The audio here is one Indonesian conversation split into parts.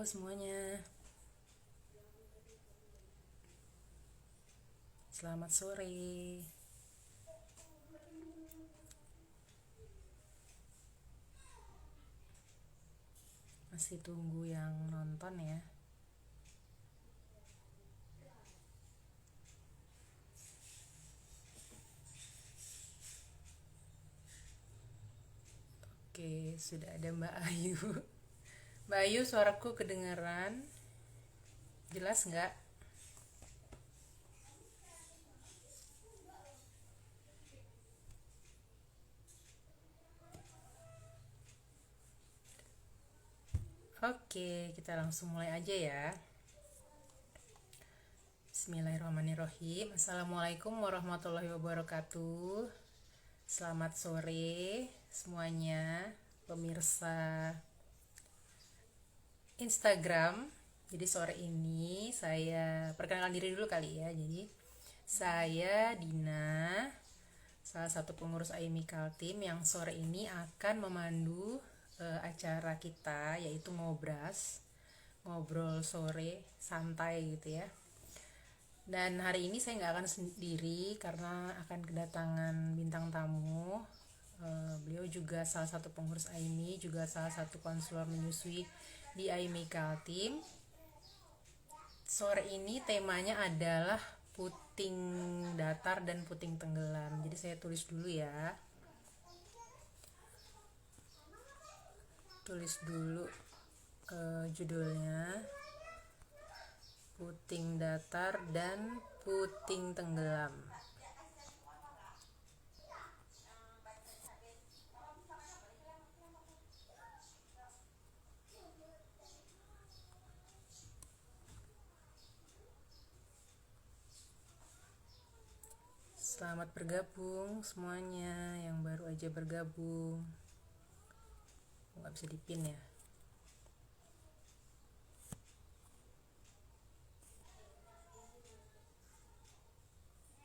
Halo semuanya, selamat sore. Masih tunggu yang nonton ya. Oke, sudah ada Mbak Ayu. Mbak Ayu, suaraku kedengeran? Jelas nggak? Oke, kita langsung mulai aja ya. Bismillahirrahmanirrahim. Assalamualaikum warahmatullahi wabarakatuh. Selamat sore semuanya, pemirsa Instagram. Jadi sore ini saya perkenalkan diri dulu kali ya. Jadi saya Dina, salah satu pengurus AIMI Kaltim yang sore ini akan memandu acara kita yaitu ngobras, ngobrol sore santai gitu ya. Dan hari ini saya nggak akan sendiri karena akan kedatangan bintang tamu. Beliau juga salah satu pengurus AIMI, juga salah satu konselor menyusui di AIMI Kaltim. Sore ini temanya adalah puting datar dan puting tenggelam. Jadi saya tulis dulu ya. Tulis dulu judulnya. Puting datar dan puting tenggelam. Selamat bergabung semuanya yang baru aja bergabung. Nggak bisa dipin ya.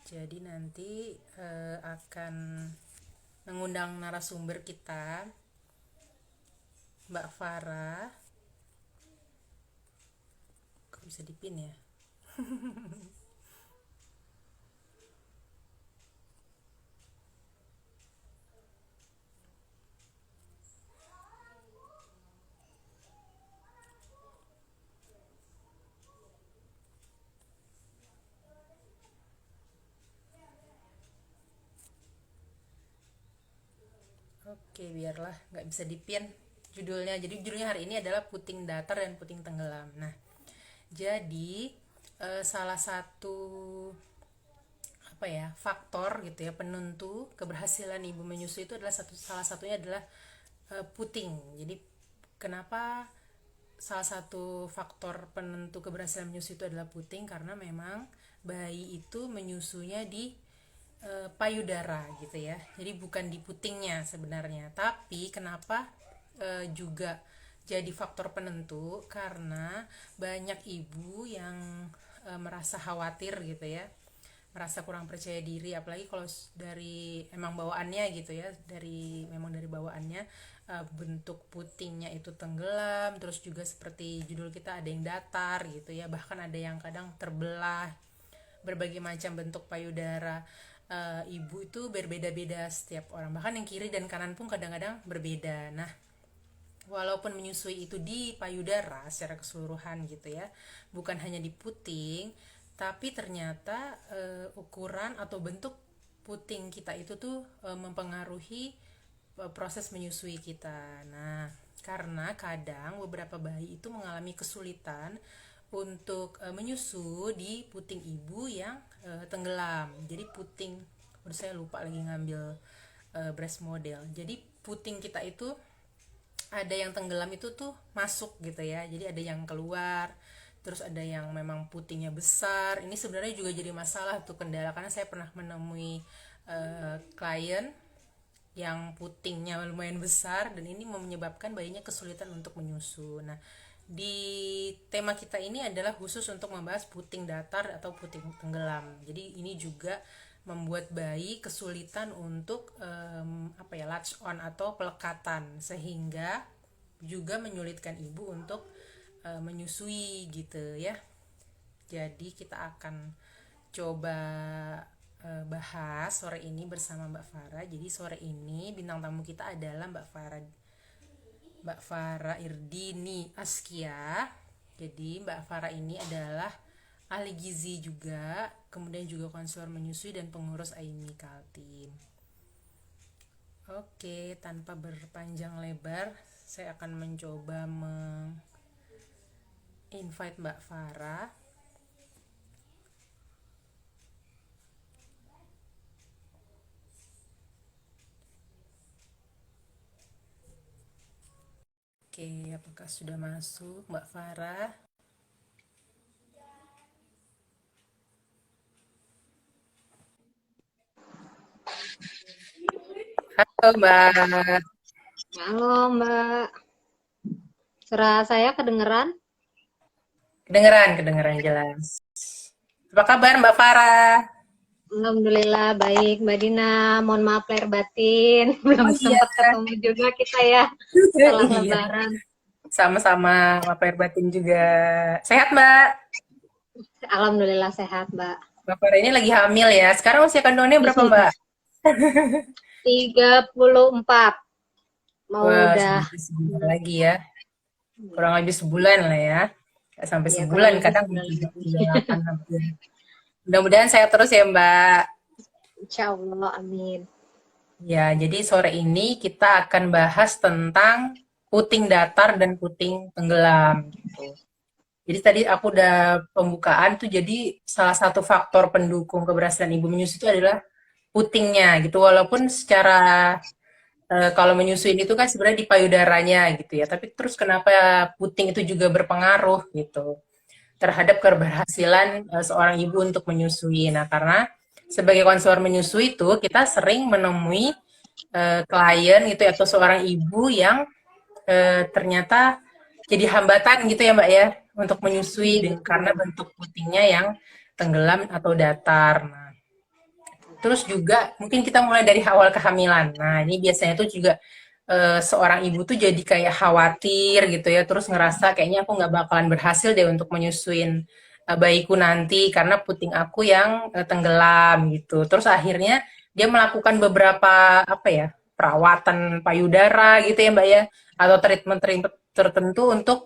Jadi nanti akan mengundang narasumber kita, Mbak Farah. Kok bisa dipin ya? Oke, biarlah nggak bisa dipin judulnya. Jadi judulnya hari ini adalah puting datar dan puting tenggelam. Nah, jadi salah satu apa ya faktor gitu ya penentu keberhasilan ibu menyusui itu adalah salah satunya adalah puting. Jadi kenapa salah satu faktor penentu keberhasilan menyusui itu adalah puting, karena memang bayi itu menyusunya di payudara gitu ya. Jadi bukan di putingnya sebenarnya. Tapi kenapa juga jadi faktor penentu, karena banyak ibu yang merasa khawatir gitu ya, merasa kurang percaya diri, apalagi kalau dari emang bawaannya gitu ya, dari bawaannya bentuk putingnya itu tenggelam, terus juga seperti judul kita ada yang datar gitu ya, bahkan ada yang kadang terbelah, berbagai macam bentuk payudara ibu itu berbeda-beda setiap orang, bahkan yang kiri dan kanan pun kadang-kadang berbeda. Nah, walaupun menyusui itu di payudara secara keseluruhan gitu ya, bukan hanya di puting, tapi ternyata ukuran atau bentuk puting kita itu tuh mempengaruhi proses menyusui kita. Nah, karena kadang beberapa bayi itu mengalami kesulitan untuk menyusu di puting ibu yang tenggelam. Jadi puting, udah saya lupa lagi ngambil breast model. Jadi puting kita itu ada yang tenggelam itu tuh masuk gitu ya, jadi ada yang keluar, terus ada yang memang putingnya besar. Ini sebenarnya juga jadi masalah tuh, kendala, karena saya pernah menemui klien yang putingnya lumayan besar dan ini menyebabkan bayinya kesulitan untuk menyusu. Nah, di tema kita ini adalah khusus untuk membahas puting datar atau puting tenggelam. Jadi ini juga membuat bayi kesulitan untuk latch on atau pelekatan, sehingga juga menyulitkan ibu untuk menyusui gitu ya. Jadi kita akan coba bahas sore ini bersama Mbak Farah. Jadi sore ini bintang tamu kita adalah Mbak Farah Irdini Askia. Jadi Mbak Farah ini adalah ahli gizi juga, kemudian juga konselor menyusui dan pengurus AIMI Kaltim. Oke, tanpa berpanjang lebar, saya akan mencoba invite Mbak Farah. Oke, apakah sudah masuk Mbak Farah? Halo Mbak. Halo Mbak, suara saya kedengeran? Kedengeran jelas. Apa kabar Mbak Farah? Alhamdulillah baik Mbak Dina, mohon maaf lahir batin, belum Oh iya, sempat ketemu juga kita ya setelah iya. Lebaran. Sama-sama, Mbak Batin juga. Sehat Mbak? Alhamdulillah sehat Mbak. Mbak Farah ini lagi hamil ya. Sekarang usia kandungannya berapa Mbak? 34, mau Wah, udah, sedikit sebentar lagi ya. Kurang lebih sebulan lah ya. Nggak sampai ya kurang sebulan, lebih kadang 9 lagi. 38 hampir. Mudah-mudahan sehat terus ya Mbak. Insya Allah, amin. Ya, jadi sore ini kita akan bahas tentang puting datar dan puting tenggelam gitu. Jadi tadi aku udah pembukaan tuh, jadi salah satu faktor pendukung keberhasilan ibu menyusui itu adalah putingnya gitu. Walaupun secara kalau menyusui itu kan sebenarnya di payudaranya gitu ya. Tapi terus kenapa puting itu juga berpengaruh gitu terhadap keberhasilan seorang ibu untuk menyusui. Nah, karena sebagai konselor menyusui itu kita sering menemui klien gitu ya, atau seorang ibu yang ternyata jadi hambatan gitu ya Mbak ya untuk menyusui Iya karena betul. bentuk putingnya yang tenggelam atau datar. Nah, terus juga mungkin kita mulai dari awal kehamilan. Nah, ini biasanya tuh juga seorang ibu tuh jadi kayak khawatir gitu ya, terus ngerasa kayaknya aku nggak bakalan berhasil deh untuk menyusuin bayiku nanti karena puting aku yang tenggelam gitu. Terus akhirnya dia melakukan beberapa apa ya perawatan payudara gitu ya Mbak ya, atau treatment tertentu untuk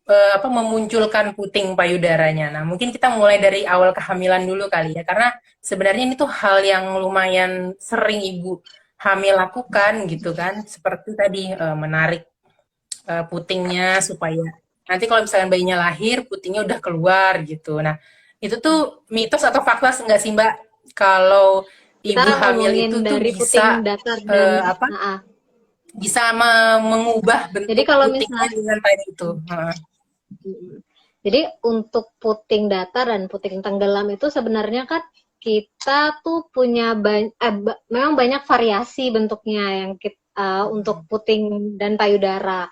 apa memunculkan puting payudaranya. Nah, mungkin kita mulai dari awal kehamilan dulu kali ya, karena sebenarnya ini tuh hal yang lumayan sering ibu hamil lakukan gitu kan, seperti tadi menarik putingnya supaya nanti kalau misalnya bayinya lahir, putingnya udah keluar gitu. Nah, itu tuh mitos atau fakta enggak sih Mbak? Kalau Kita ibu hamil ngomongin itu tuh dari puting bisa datar dan, apa? nah, Bisa mengubah jadi bentuk kalau putingnya misalnya, dengan tadi itu. jadi untuk puting datar dan puting tenggelam itu sebenarnya kan kita tuh punya memang banyak variasi bentuknya yang untuk puting dan payudara.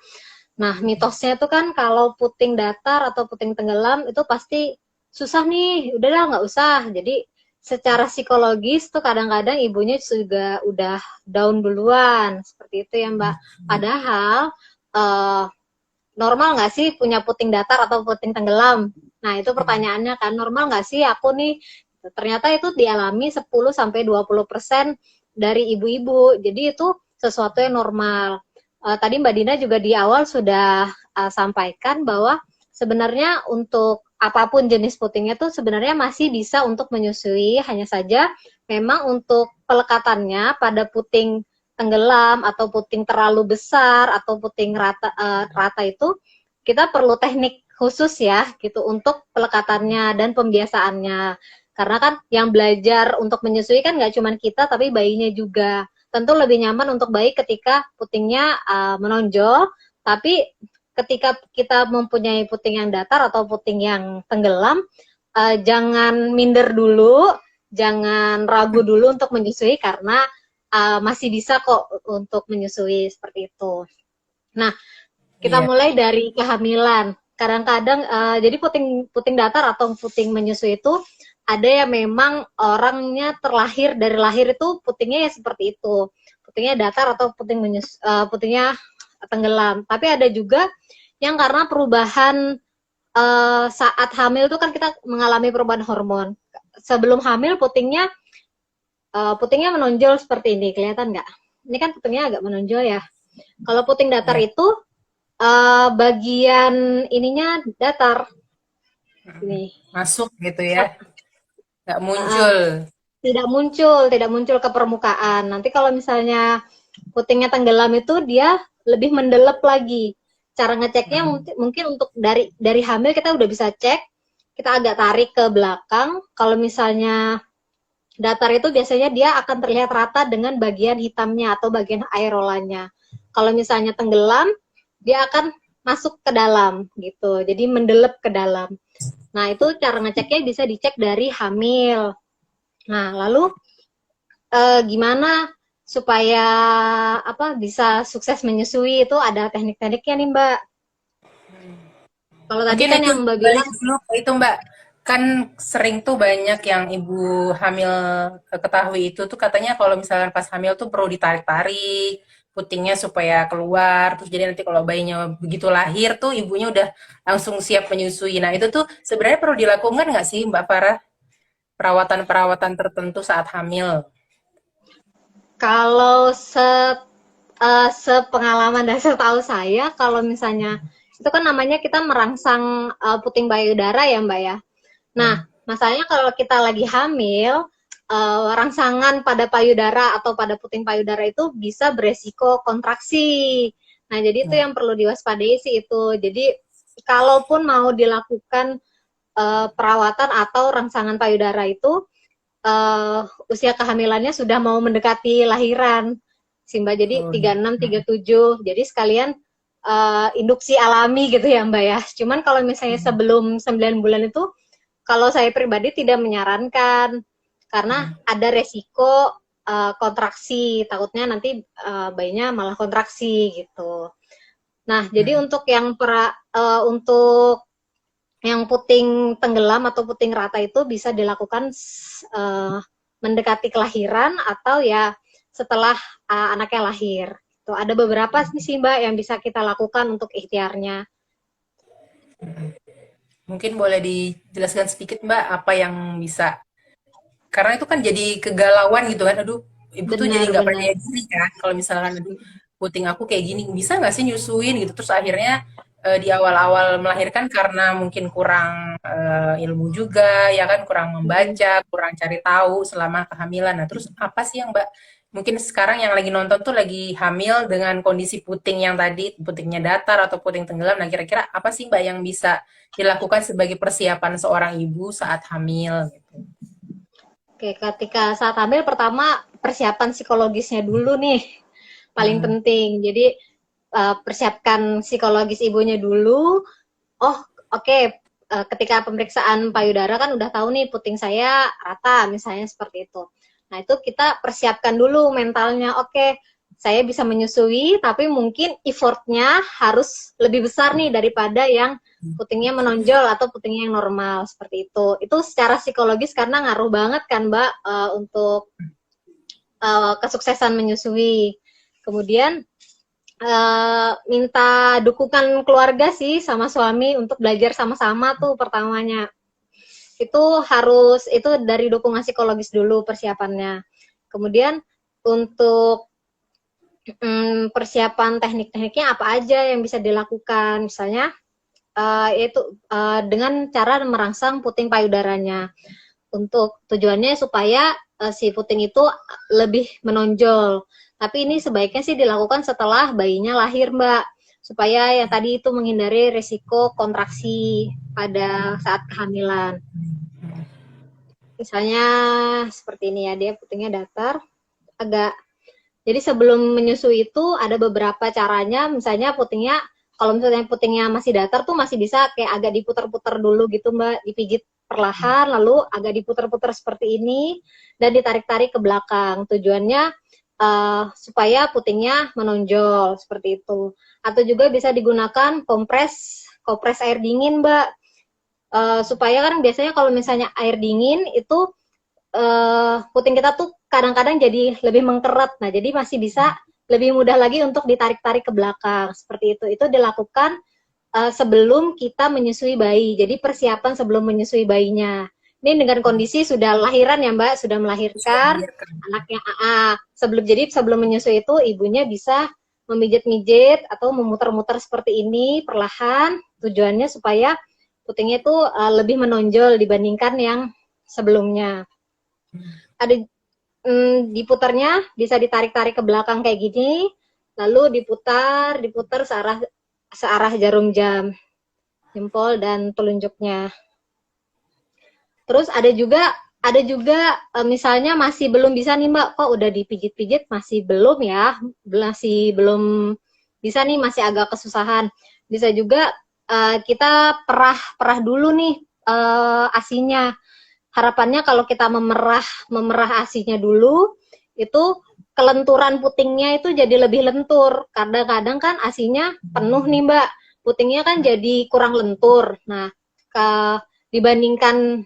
Nah, mitosnya itu kan kalau puting datar atau puting tenggelam itu pasti susah nih, udahlah nggak usah. Jadi secara psikologis tuh kadang-kadang ibunya juga udah down duluan, seperti itu ya Mbak. Padahal uh, normal nggak sih punya puting datar atau puting tenggelam? Nah, itu pertanyaannya kan, normal nggak sih aku nih? Ternyata itu dialami 10-20% dari ibu-ibu. Jadi itu sesuatu yang normal. Tadi Mbak Dina juga di awal sudah sampaikan bahwa sebenarnya untuk apapun jenis putingnya itu sebenarnya masih bisa untuk menyusui, hanya saja memang untuk pelekatannya pada puting tenggelam atau puting terlalu besar atau puting rata itu kita perlu teknik khusus ya gitu untuk pelekatannya dan pembiasaannya, karena kan yang belajar untuk menyusui kan nggak cuma kita tapi bayinya juga. Tentu lebih nyaman untuk bayi ketika putingnya menonjol, tapi ketika kita mempunyai puting yang datar atau puting yang tenggelam, jangan minder dulu, jangan ragu dulu untuk menyusui karena masih bisa kok untuk menyusui seperti itu. Nah, kita Iya. mulai dari kehamilan. Kadang-kadang jadi puting puting datar atau puting menyusui itu ada yang memang orangnya terlahir dari lahir itu putingnya ya seperti itu. Putingnya datar atau putingnya tenggelam. Tapi ada juga yang karena perubahan saat hamil itu kan kita mengalami perubahan hormon. Sebelum hamil putingnya menonjol seperti ini, kelihatan nggak? Ini kan putingnya agak menonjol ya. Kalau puting datar Ya. itu bagian ininya datar. Ini. Masuk gitu ya, nggak Uh, muncul. tidak muncul ke permukaan. Nanti kalau misalnya putingnya tenggelam itu dia lebih mendelep lagi. Cara ngeceknya mungkin untuk dari hamil kita udah bisa cek, kita agak tarik ke belakang. Kalau misalnya datar itu biasanya dia akan terlihat rata dengan bagian hitamnya atau bagian aerolanya. Kalau misalnya tenggelam, dia akan masuk ke dalam gitu. Jadi mendelep ke dalam. Nah, itu cara ngeceknya bisa dicek dari hamil. Nah, lalu gimana supaya bisa sukses menyusui, itu ada teknik-tekniknya nih Mbak. Kalau tadi Mungkin kan itu yang Mbak balik bilang dulu ke itu Mbak. Kan sering tuh banyak yang ibu hamil ketahui itu tuh katanya kalau misalkan pas hamil tuh perlu ditarik-tarik putingnya supaya keluar. Terus jadi nanti kalau bayinya begitu lahir tuh ibunya udah langsung siap menyusui. Nah itu tuh sebenarnya perlu dilakukan nggak sih Mbak Farah? Perawatan-perawatan tertentu saat hamil. kalau sepengalaman dan setahu saya, kalau misalnya itu kan namanya kita merangsang puting payudara ya Mbak ya. Nah, Hmm. masalahnya kalau kita lagi hamil, rangsangan pada payudara atau pada puting payudara itu bisa beresiko kontraksi. Nah, jadi itu Ya. yang perlu diwaspadai sih itu. Jadi, kalaupun mau dilakukan perawatan atau rangsangan payudara itu, usia kehamilannya sudah mau mendekati lahiran, Simba. Jadi Oh, 36, 37. Jadi sekalian induksi alami gitu ya Mbak ya. Cuman kalau misalnya sebelum 9 bulan itu, kalau saya pribadi tidak menyarankan karena ada resiko kontraksi, takutnya nanti bayinya malah kontraksi gitu. Nah, jadi untuk yang puting tenggelam atau puting rata itu bisa dilakukan mendekati kelahiran atau ya setelah anaknya lahir. Tuh ada beberapa sih Mbak yang bisa kita lakukan untuk ikhtiarnya. mungkin boleh dijelaskan sedikit Mbak apa yang bisa, karena itu kan jadi kegalauan gitu kan, aduh ibu tuh jadi nggak Benar-benar. percaya diri kan kalau misalkan aduh puting aku kayak gini bisa nggak sih nyusuin gitu, terus akhirnya di awal-awal melahirkan karena mungkin kurang ilmu juga ya kan, kurang membaca, kurang cari tahu selama kehamilan. Nah terus apa sih yang Mbak, mungkin sekarang yang lagi nonton tuh lagi hamil dengan kondisi puting yang tadi putingnya datar atau puting tenggelam, nah kira-kira apa sih Mbak yang bisa dilakukan sebagai persiapan seorang ibu saat hamil gitu? Oke, ketika saat hamil pertama persiapan psikologisnya dulu nih paling Hmm. penting. Jadi persiapkan psikologis ibunya dulu. Oh, oke, ketika pemeriksaan payudara kan udah tahu nih puting saya rata misalnya seperti itu. Nah, itu kita persiapkan dulu mentalnya. Oke, saya bisa menyusui tapi mungkin effortnya harus lebih besar nih daripada yang putingnya menonjol atau putingnya yang normal seperti itu. Itu secara psikologis karena ngaruh banget kan Mbak untuk kesuksesan menyusui. Kemudian minta dukungan keluarga sih sama suami untuk belajar sama-sama tuh pertamanya. Itu dari dukungan psikologis dulu persiapannya. Kemudian untuk persiapan teknik-tekniknya apa aja yang bisa dilakukan, misalnya itu dengan cara merangsang puting payudaranya. Untuk tujuannya supaya si puting itu lebih menonjol. Tapi ini sebaiknya sih dilakukan setelah bayinya lahir, Mbak. Supaya yang tadi itu menghindari risiko kontraksi pada saat kehamilan. Misalnya seperti ini ya, dia putingnya datar, agak. Jadi sebelum menyusui itu ada beberapa caranya, misalnya kalau misalnya putingnya masih datar tuh masih bisa kayak agak diputar-putar dulu gitu Mbak, dipijit perlahan, lalu agak diputar-putar seperti ini, dan ditarik-tarik ke belakang. Tujuannya supaya putingnya menonjol, seperti itu. Atau juga bisa digunakan kompres air dingin Mbak, supaya kan biasanya kalau misalnya air dingin itu puting kita tuh kadang-kadang jadi lebih mengkeret. Nah, jadi masih bisa lebih mudah lagi untuk ditarik-tarik ke belakang. Seperti itu. Itu dilakukan sebelum kita menyusui bayi. Jadi persiapan sebelum menyusui bayinya. Ini dengan kondisi sudah lahiran ya Mbak, sudah Sudah melahirkan melahirkan. anaknya AA. Sebelum menyusui itu ibunya bisa memijit-mijit atau memutar-mutar seperti ini perlahan. Tujuannya supaya putingnya itu lebih menonjol dibandingkan yang sebelumnya. Ada diputarnya bisa ditarik-tarik ke belakang kayak gini, lalu diputar searah jarum jam, jempol dan telunjuknya. Terus ada juga misalnya masih belum bisa nih Mbak, kok udah dipijit-pijit masih belum ya, masih belum bisa nih, masih agak kesusahan. Bisa juga kita perah dulu nih asinya. Harapannya kalau kita memerah asinya dulu, itu kelenturan putingnya itu jadi lebih lentur. Kadang-kadang kan asinya penuh nih Mbak, putingnya kan jadi kurang lentur. Nah, dibandingkan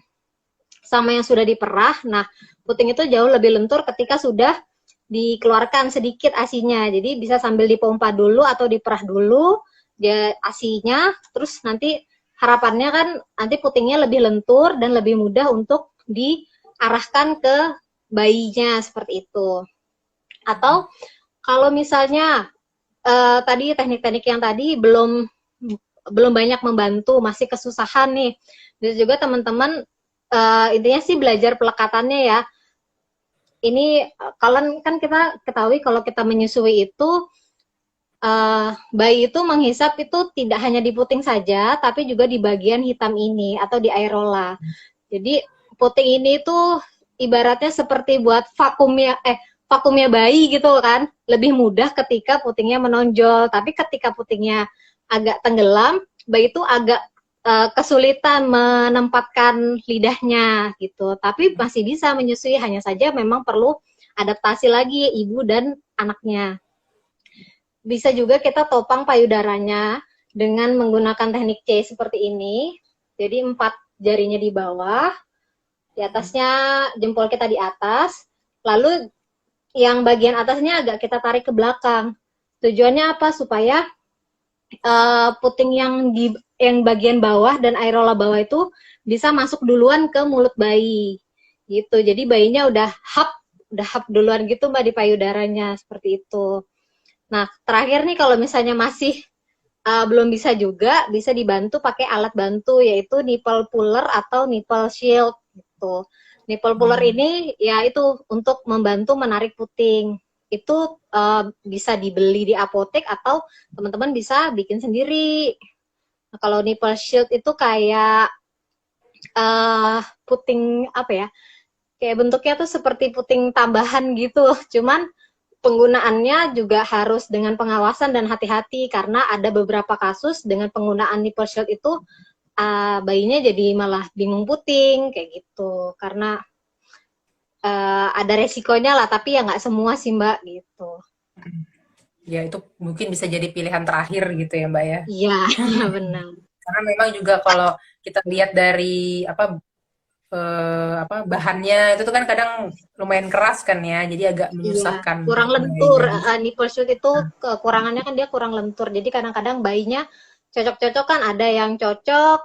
sama yang sudah diperah, nah puting itu jauh lebih lentur ketika sudah dikeluarkan sedikit asinya. Jadi bisa sambil dipompa dulu atau diperah dulu dia asinya, terus nanti harapannya kan nanti putingnya lebih lentur dan lebih mudah untuk diarahkan ke bayinya seperti itu. Atau kalau misalnya tadi teknik-teknik yang tadi belum banyak membantu, masih kesusahan nih. Bisa juga teman-teman intinya sih belajar pelekatannya ya. Ini kalau kan kita ketahui kalau kita menyusui itu bayi itu menghisap itu tidak hanya di puting saja, tapi juga di bagian hitam ini atau di areola. Jadi puting ini tuh ibaratnya seperti buat vakumnya bayi gitu kan. Lebih mudah ketika putingnya menonjol, tapi ketika putingnya agak tenggelam, bayi itu agak kesulitan menempatkan lidahnya gitu. Tapi masih bisa menyusui, hanya saja memang perlu adaptasi lagi ibu dan anaknya. Bisa juga kita topang payudaranya dengan menggunakan teknik C seperti ini. Jadi 4 jarinya di bawah, di atasnya jempol kita di atas, lalu yang bagian atasnya agak kita tarik ke belakang. Tujuannya apa? Supaya puting yang bagian bawah dan areola bawah itu bisa masuk duluan ke mulut bayi. Gitu. Jadi bayinya udah hap duluan gitu Mbak di payudaranya, seperti itu. Nah, terakhir nih kalau misalnya masih belum bisa juga, bisa dibantu pakai alat bantu, yaitu nipple puller atau nipple shield gitu. Nipple puller ini ya itu untuk membantu menarik puting. Itu bisa dibeli di apotek atau teman-teman bisa bikin sendiri. Nah, kalau nipple shield itu kayak puting apa ya? Kayak bentuknya tuh seperti puting tambahan gitu. Cuman penggunaannya juga harus dengan pengawasan dan hati-hati karena ada beberapa kasus dengan penggunaan nipple shield itu bayinya jadi malah bingung puting kayak gitu karena ada resikonya lah, tapi ya nggak semua sih Mbak gitu. Ya itu mungkin bisa jadi pilihan terakhir gitu ya Mbak ya. Iya, iya benar. Karena memang juga kalau kita lihat dari bahannya itu tuh kan kadang lumayan keras kan ya, jadi agak Iya, menyusahkan kurang untuk lentur. bayinya. Nipple shield itu kekurangannya kan dia kurang lentur. Jadi kadang-kadang bayinya cocok-cocok kan, ada yang cocok,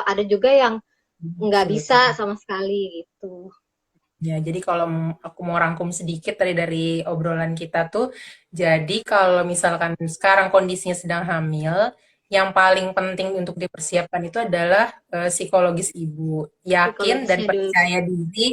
ada juga yang nggak Sulit. bisa sama sekali gitu. Ya, jadi kalau aku mau rangkum sedikit dari obrolan kita tuh, jadi kalau misalkan sekarang kondisinya sedang hamil, yang paling penting untuk dipersiapkan itu adalah psikologis ibu. Yakin dan Psikologisnya dulu. percaya diri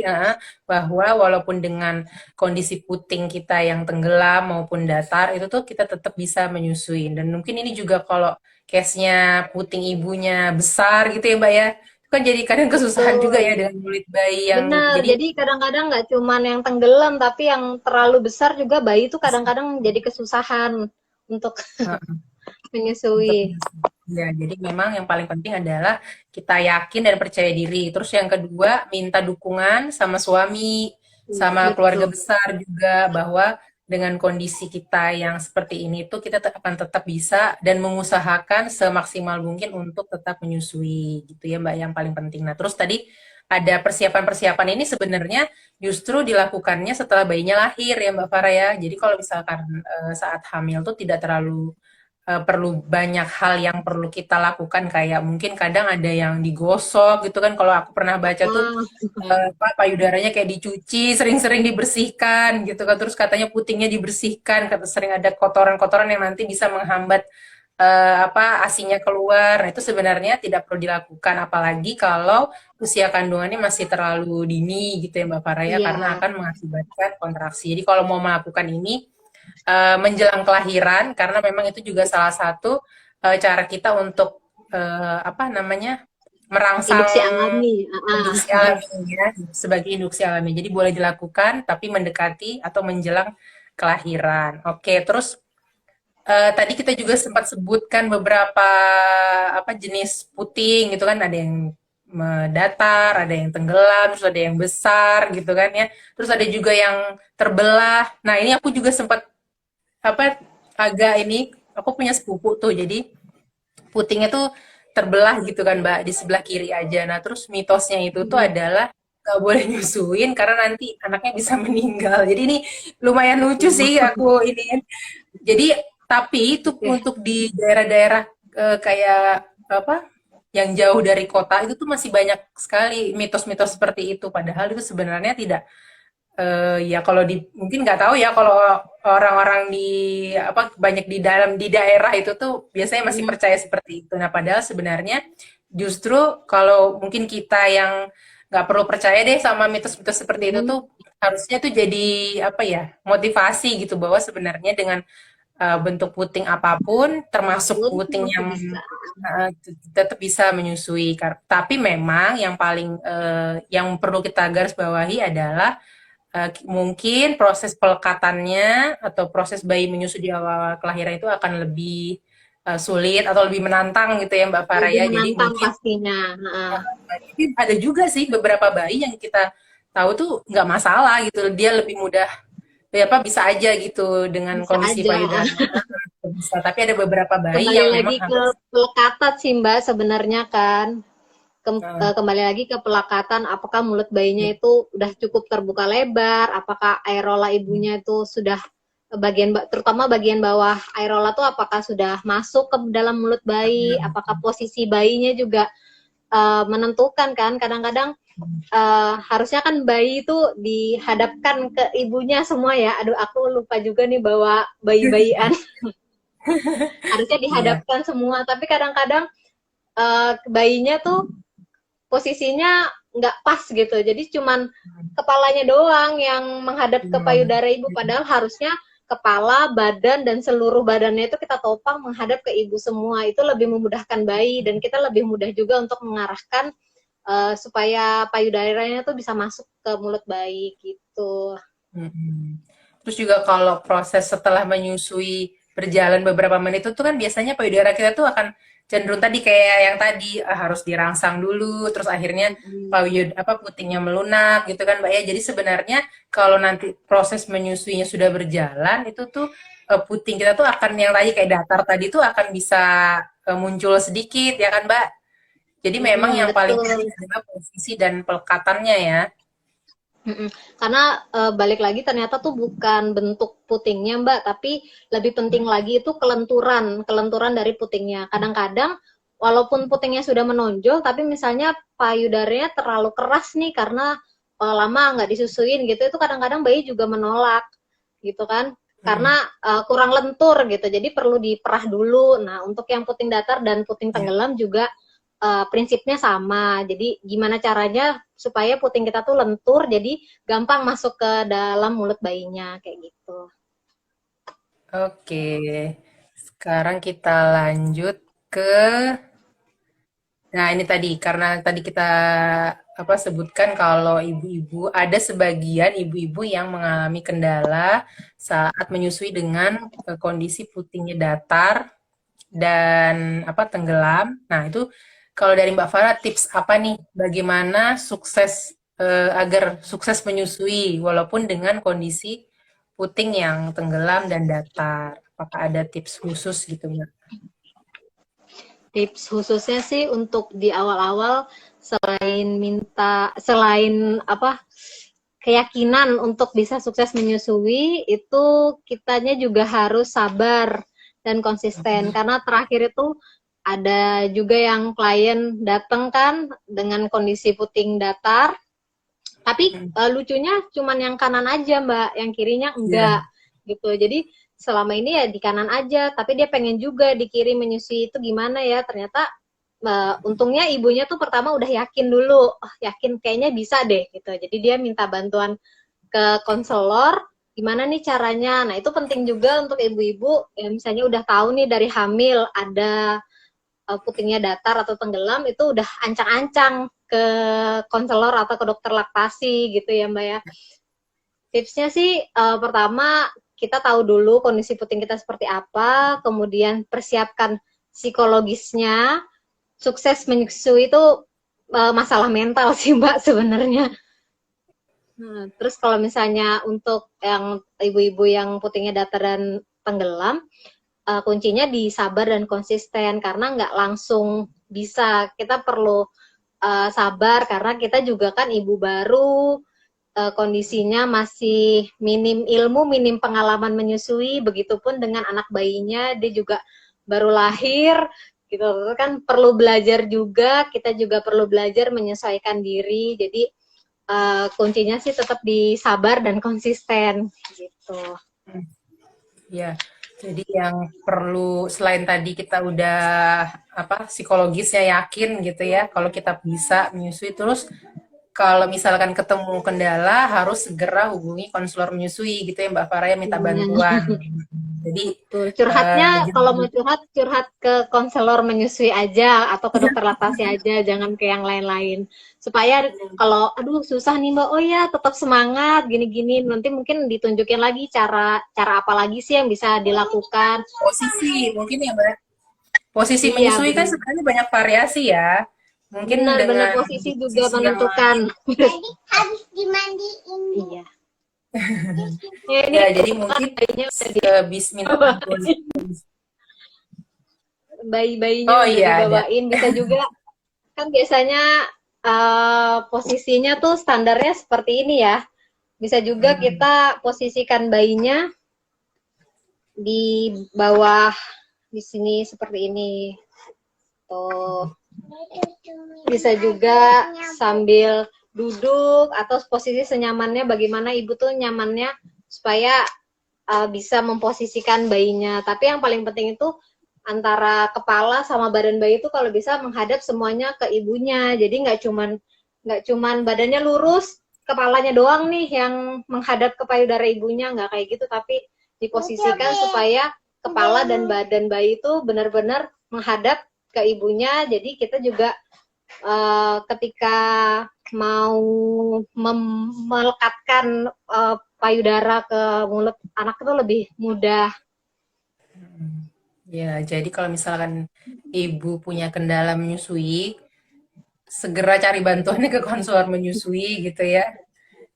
bahwa walaupun dengan kondisi puting kita yang tenggelam maupun datar, itu tuh kita tetap bisa menyusui. Dan mungkin ini juga kalau case-nya puting ibunya besar gitu ya Mbak ya, kan jadi kadang kesusahan juga ya Betul. dengan kulit bayi yang Benar, jadi jadi kadang-kadang nggak cuman yang tenggelam, tapi yang terlalu besar juga bayi itu kadang-kadang jadi kesusahan untuk uh, untuk menyusui. ya jadi memang yang paling penting adalah kita yakin dan percaya diri. Terus yang kedua minta dukungan sama suami, Iya, sama keluarga betul. besar juga bahwa dengan kondisi kita yang seperti ini tuh kita akan tetap bisa dan mengusahakan semaksimal mungkin untuk tetap menyusui gitu ya Mbak yang paling penting. Nah, terus tadi ada persiapan-persiapan ini sebenarnya justru dilakukannya setelah bayinya lahir ya Mbak Farah ya. Jadi kalau misalkan saat hamil tuh tidak terlalu perlu banyak hal yang perlu kita lakukan, kayak mungkin kadang ada yang digosok gitu kan. Kalau aku pernah baca tuh Ah, apa, payudaranya kayak dicuci, sering-sering dibersihkan gitu kan. Terus katanya putingnya dibersihkan, kata sering ada kotoran-kotoran yang nanti bisa menghambat apa, asinya keluar. Nah, itu sebenarnya tidak perlu dilakukan, apalagi kalau usia kandungannya masih terlalu dini gitu ya Mbak Farah ya, iya, karena akan mengakibatkan kontraksi. Jadi kalau mau melakukan ini menjelang kelahiran, karena memang itu juga salah satu cara kita untuk apa namanya, merangsang induksi alami. induksi alaminya sebagai induksi alami. Jadi boleh dilakukan tapi mendekati atau menjelang kelahiran. Oke, terus tadi kita juga sempat sebutkan beberapa apa jenis puting gitu kan, ada yang datar, ada yang tenggelam, terus ada yang besar gitu kan ya. Terus ada juga yang terbelah. Nah, ini aku juga sempat apa, agak ini, aku punya sepupu tuh, jadi putingnya tuh terbelah gitu kan Mbak, di sebelah kiri aja. Nah, terus mitosnya itu tuh Mm. adalah nggak boleh nyusuin karena nanti anaknya bisa meninggal. Jadi ini lumayan lucu sih Oh, aku ini. Jadi tapi itu oke. untuk di daerah-daerah kayak apa, yang jauh dari kota itu tuh masih banyak sekali mitos-mitos seperti itu. Padahal itu sebenarnya tidak. Ya kalau di mungkin nggak tahu ya, kalau orang-orang di apa, banyak di dalam di daerah itu tuh biasanya masih Mm. percaya seperti itu. Nah, padahal sebenarnya justru kalau mungkin kita yang nggak perlu percaya deh sama mitos-mitos seperti itu Mm. tuh, harusnya tuh jadi apa ya, motivasi gitu, bahwa sebenarnya dengan bentuk puting apapun, termasuk Apapun puting masih yang bisa. tetap bisa menyusui. Tapi memang yang paling yang perlu kita garis bawahi adalah mungkin proses pelekatannya atau proses bayi menyusui di awal kelahiran itu akan lebih sulit atau lebih menantang gitu ya Mbak Farah Lebih ya. Jadi menantang mungkin pastinya. Heeh. tapi ada juga sih beberapa bayi yang kita tahu tuh nggak masalah gitu. Dia lebih mudah ya apa, bisa aja gitu dengan Bisa kondisi aja. payudara bisa. Tapi ada beberapa bayi Kembali yang memang lagi ke harus pelekatan sih Mbak sebenarnya kan. uh, Kembali lagi ke pelekatan, apakah mulut bayinya itu udah cukup terbuka lebar, apakah aerola ibunya itu sudah terutama bagian bawah aerola tuh apakah sudah masuk ke dalam mulut bayi, apakah posisi bayinya juga menentukan kan. Kadang-kadang harusnya kan bayi itu dihadapkan ke ibunya semua ya. Aduh, aku lupa juga nih bawa bayi-bayian. Harusnya iya. dihadapkan semua, tapi kadang-kadang bayinya tuh posisinya nggak pas gitu. Jadi cuman kepalanya doang yang menghadap ke payudara ibu. Padahal harusnya kepala, badan, dan seluruh badannya itu kita topang menghadap ke ibu semua. Itu lebih memudahkan bayi dan kita lebih mudah juga untuk mengarahkan supaya payudaranya tuh bisa masuk ke mulut bayi gitu. Mm-mm. Terus juga kalau proses setelah menyusui berjalan beberapa menit itu kan biasanya payudara kita tuh akan cenderung tadi kayak yang tadi, harus dirangsang dulu, terus akhirnya apa, putingnya melunak gitu kan Mbak ya. Jadi sebenarnya kalau nanti proses menyusuinya sudah berjalan itu tuh puting kita tuh akan yang tadi kayak datar tadi tuh akan bisa muncul sedikit ya kan Mbak. Jadi memang yang paling Betul. penting adalah posisi dan pelekatannya ya. Mhm. Karena, balik lagi ternyata tuh bukan bentuk putingnya, Mbak, tapi lebih penting lagi itu kelenturan kelenturan dari putingnya. Kadang-kadang walaupun putingnya sudah menonjol, tapi misalnya payudaranya terlalu keras nih karena, lama nggak disusuin gitu, itu kadang-kadang bayi juga menolak, gitu kan. Karena, Hmm. kurang lentur gitu, jadi perlu diperah dulu. Nah, untuk yang puting datar dan puting Ya. tenggelam juga prinsipnya sama. Jadi gimana caranya supaya puting kita tuh lentur, jadi gampang masuk ke dalam mulut bayinya kayak gitu. Oke, sekarang kita lanjut ke, nah ini tadi, karena tadi kita apa sebutkan kalau ibu-ibu, ada sebagian ibu-ibu yang mengalami kendala saat menyusui dengan kondisi putingnya datar dan apa, tenggelam. Nah, itu kalau dari Mbak Farah tips apa nih, bagaimana sukses agar sukses menyusui walaupun dengan kondisi puting yang tenggelam dan datar? Apakah ada tips khusus gitu Mbak? Tips khususnya sih untuk di awal-awal selain apa keyakinan untuk bisa sukses menyusui itu kitanya juga harus sabar dan konsisten. Karena terakhir itu ada juga yang klien datang kan dengan kondisi puting datar, tapi lucunya cuman yang kanan aja Mbak, yang kirinya Iya. enggak gitu. Jadi selama ini ya di kanan aja, tapi dia pengen juga di kiri menyusui, itu gimana ya? Ternyata untungnya ibunya tuh pertama udah yakin dulu, oh, yakin kayaknya bisa deh gitu. Jadi dia minta bantuan ke konselor, gimana nih caranya. Nah itu penting juga untuk ibu-ibu yang misalnya udah tahu nih dari hamil ada putingnya datar atau tenggelam, itu udah ancang-ancang ke konselor atau ke dokter laktasi gitu ya Mbak ya. Tipsnya sih pertama kita tahu dulu kondisi puting kita seperti apa, kemudian persiapkan psikologisnya. Sukses menyusui itu masalah mental sih Mbak sebenarnya. Terus kalau misalnya untuk yang ibu-ibu yang putingnya datar dan tenggelam, kuncinya di sabar dan konsisten, karena nggak langsung bisa. Kita perlu sabar karena kita juga kan ibu baru, kondisinya masih minim ilmu, minim pengalaman menyusui, begitupun dengan anak bayinya, dia juga baru lahir, gitu kan perlu belajar juga, kita juga perlu belajar menyesuaikan diri. Jadi kuncinya sih tetap di sabar dan konsisten, gitu. Ya, jadi yang perlu selain tadi kita udah psikologisnya yakin gitu ya, kalau kita bisa menyusui, terus kalau misalkan ketemu kendala harus segera hubungi konselor menyusui gitu ya Mbak Farah, ya minta bantuan. Jadi Betul. Curhatnya kalau jangan mau curhat ke konselor menyusui aja atau ke dokter laktasi aja, jangan ke yang lain-lain. Supaya kalau aduh susah nih Mbak, oh ya tetap semangat gini-gini. Nanti mungkin ditunjukin lagi cara apa lagi sih yang bisa dilakukan. posisi mungkin ya Mbak. Posisi Iya, menyusui kan benar. sebenarnya banyak variasi ya. Mungkin Benar-benar dengan posisi di juga posisi yang menentukan. Tadi habis dimandiin. Iya. Ya, ini ya jadi mungkin bayinya udah bisa minta bantuan. dibawain. Bayi-bayinya Oh udah iya ada. dibawain. Bisa juga kan biasanya posisinya tuh standarnya seperti ini ya. Bisa juga kita posisikan bayinya di bawah di sini seperti ini. Tuh. Bisa juga sambil duduk atau posisi senyamannya, bagaimana ibu tuh nyamannya supaya bisa memposisikan bayinya. Tapi yang paling penting itu antara kepala sama badan bayi itu kalau bisa menghadap semuanya ke ibunya. Jadi nggak cuman badannya lurus, kepalanya doang nih yang menghadap ke payudara ibunya, nggak kayak gitu, tapi diposisikan supaya kepala dan badan bayi itu benar-benar menghadap ke ibunya. Jadi kita juga ketika mau melekatkan payudara ke mulut anak itu lebih mudah. Ya, jadi kalau misalkan ibu punya kendala menyusui, segera cari bantuannya ke konselor menyusui gitu ya.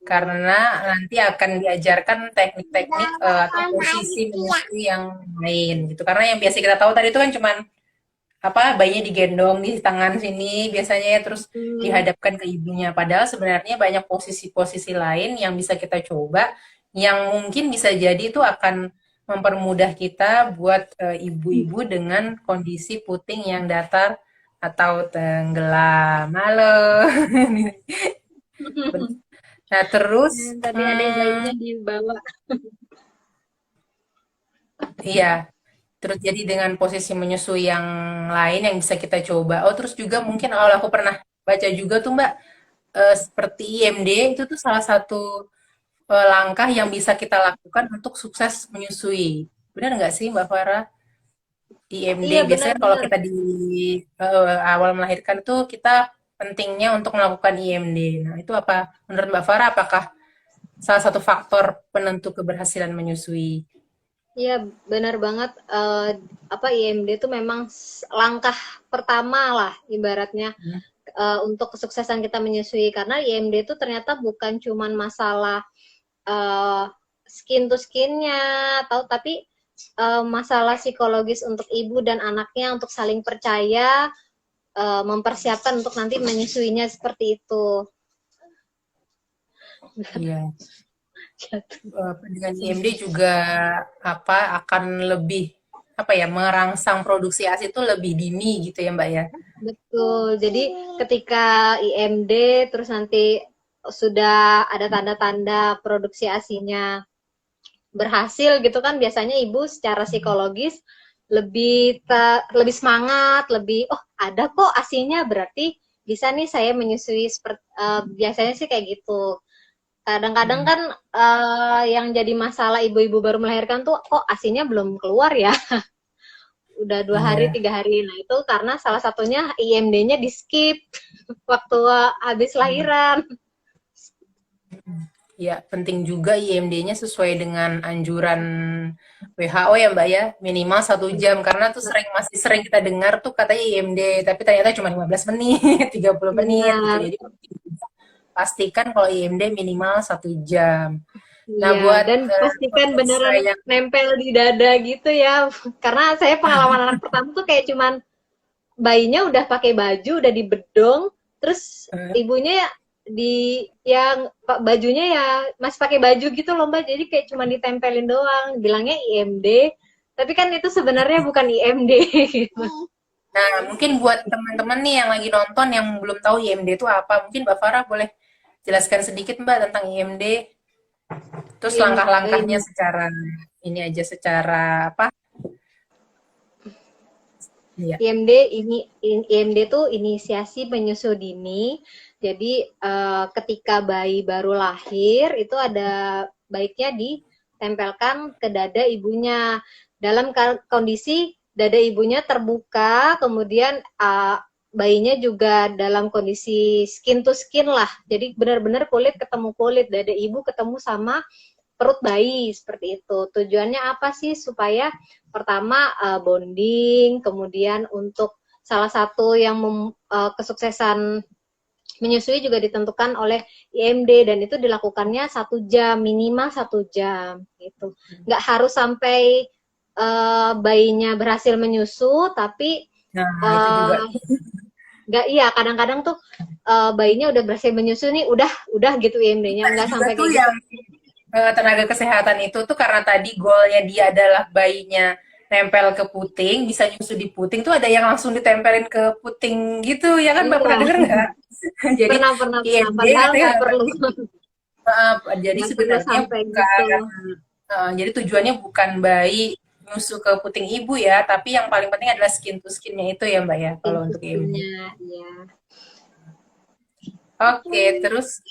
Karena nanti akan diajarkan teknik-teknik atau posisi menyusui yang lain gitu. Karena yang biasa kita tahu tadi itu kan cuman bayinya digendong di tangan sini biasanya ya, terus dihadapkan ke ibunya. Padahal sebenarnya banyak posisi-posisi lain yang bisa kita coba, yang mungkin bisa jadi itu akan mempermudah kita buat ibu-ibu dengan kondisi puting yang datar atau tenggelam. Halo. Nah terus, Tadi ada bayinya dibawa. iya. Terus jadi dengan posisi menyusui yang lain yang bisa kita coba. Oh, terus juga mungkin kalau aku pernah baca juga tuh Mbak, seperti IMD itu tuh salah satu langkah yang bisa kita lakukan untuk sukses menyusui. Benar nggak sih Mbak Farah? IMD Iya biasanya kalau benar-benar. kita di awal melahirkan tuh kita pentingnya untuk melakukan IMD. Nah, itu apa menurut Mbak Farah, apakah salah satu faktor penentu keberhasilan menyusui? Iya benar banget. Apa IMD itu memang langkah pertama lah ibaratnya untuk kesuksesan kita menyusui, karena IMD itu ternyata bukan cuman masalah uh, skin to skinnya atau tapi masalah psikologis untuk ibu dan anaknya untuk saling percaya, mempersiapkan untuk nanti menyusuinya seperti itu. Iya. Dengan IMD juga akan lebih apa ya, merangsang produksi ASI itu lebih dini gitu ya Mbak ya. Betul. Jadi ketika IMD terus nanti sudah ada tanda-tanda produksi ASINya berhasil gitu kan, biasanya ibu secara psikologis lebih semangat, lebih oh ada kok ASINya, berarti bisa nih saya menyusui seperti biasanya sih kayak gitu. Kadang-kadang kan yang jadi masalah ibu-ibu baru melahirkan tuh kok ASINya belum keluar ya. Udah 2 hari, Iya. 3 hari. Nah itu karena salah satunya IMD-nya di skip waktu habis lahiran. Ya, penting juga IMD-nya sesuai dengan anjuran WHO ya Mbak ya, minimal 1 jam. Karena tuh masih sering kita dengar tuh katanya IMD, tapi ternyata cuma 15 menit, 30 menit gitu. Benar. Jadi pastikan kalau IMD minimal 1 jam. Nah, Iya, buat dan pastikan pemirsa beneran yang nempel di dada gitu ya. Karena saya pengalaman anak pertama tuh kayak cuman bayinya udah pakai baju, udah dibedong, terus ibunya di yang bajunya ya masih pakai baju gitu loh Mbak. Jadi kayak cuman ditempelin doang, bilangnya IMD, tapi kan itu sebenarnya bukan IMD gitu. Nah, mungkin buat teman-teman nih yang lagi nonton yang belum tahu IMD itu apa, mungkin Mbak Farah boleh jelaskan sedikit Mbak tentang IMD, terus langkah-langkahnya secara ini aja, secara apa? Iya. IMD ini IMD tuh inisiasi menyusu dini. Jadi ketika bayi baru lahir itu ada baiknya ditempelkan ke dada ibunya dalam kondisi dada ibunya terbuka, kemudian bayinya juga dalam kondisi skin to skin lah. Jadi benar-benar kulit ketemu kulit, dada ibu ketemu sama perut bayi seperti itu. Tujuannya apa sih? Supaya pertama bonding, kemudian untuk salah satu yang kesuksesan menyusui juga ditentukan oleh IMD dan itu dilakukannya 1 jam, minimal 1 jam gitu. Nggak harus sampai bayinya berhasil menyusu, tapi Nah, itu juga. nggak, iya kadang-kadang tuh bayinya udah berhasil menyusu nih, udah gitu IMD-nya, Ada nggak juga sampai tuh kayak gitu. yang tenaga kesehatan itu tuh karena tadi goalnya dia adalah bayinya nempel ke puting, bisa nyusu di puting tuh ada yang langsung ditempelin ke puting gitu ya kan Mbak, pernah Iya, denger nggak? Jadi pernah pernah pernah. IMD Padahal katanya nggak perlu, jadi nggak perlu sebenarnya sampai gitu. bukan jadi tujuannya bukan bayi nyusu ke puting ibu ya, tapi yang paling penting adalah skin to skinnya itu ya Mbak ya kalau untuk IMD. Infusinya, ya. Oke, terus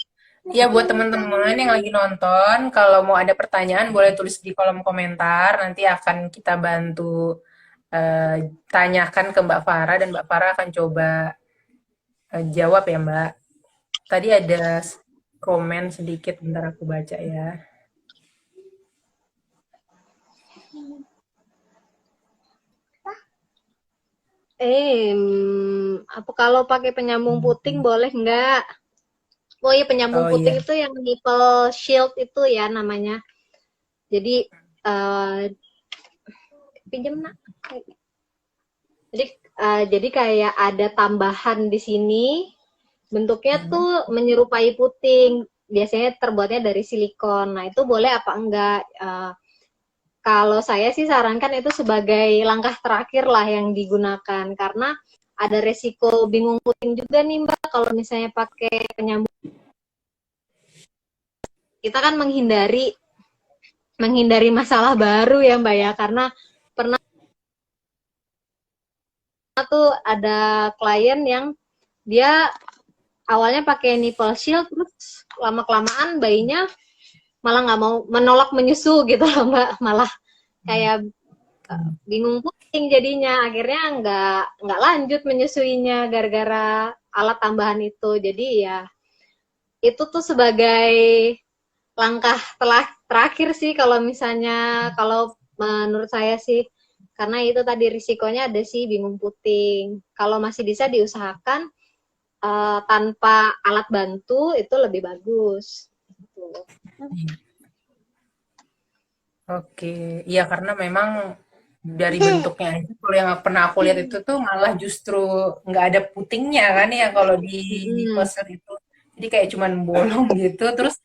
ya buat teman-teman yang lagi nonton, kalau mau ada pertanyaan boleh tulis di kolom komentar, nanti akan kita bantu tanyakan ke Mbak Farah dan Mbak Farah akan coba jawab ya Mbak. Tadi ada komen sedikit, bentar aku baca ya. Apa kalau pakai penyambung puting boleh nggak? Oh iya, penyambung Oh puting iya, itu yang nipple shield itu ya namanya. Jadi pinjam nak. Jadi jadi kayak ada tambahan di sini, bentuknya tuh menyerupai puting. Biasanya terbuatnya dari silikon. Nah itu boleh apa enggak? Kalau saya sih sarankan itu sebagai langkah terakhir lah yang digunakan, karena ada resiko bingung puting juga nih Mbak kalau misalnya pakai penyambung. Kita kan menghindari masalah baru ya Mbak ya, karena pernah tuh ada klien yang dia awalnya pakai nipple shield, terus lama-kelamaan bayinya malah nggak mau, menolak menyusu gitu loh Mbak, malah kayak bingung puting jadinya, akhirnya nggak lanjut menyusuinya gara-gara alat tambahan itu. Jadi ya itu tuh sebagai langkah terakhir sih kalau misalnya, kalau menurut saya sih, karena itu tadi risikonya ada sih bingung puting. Kalau masih bisa diusahakan tanpa alat bantu itu lebih bagus. oke. Iya karena memang dari bentuknya aja, kalau yang pernah aku lihat itu tuh malah justru nggak ada putingnya kan ya kalau di poster itu. Jadi kayak cuman bolong gitu, terus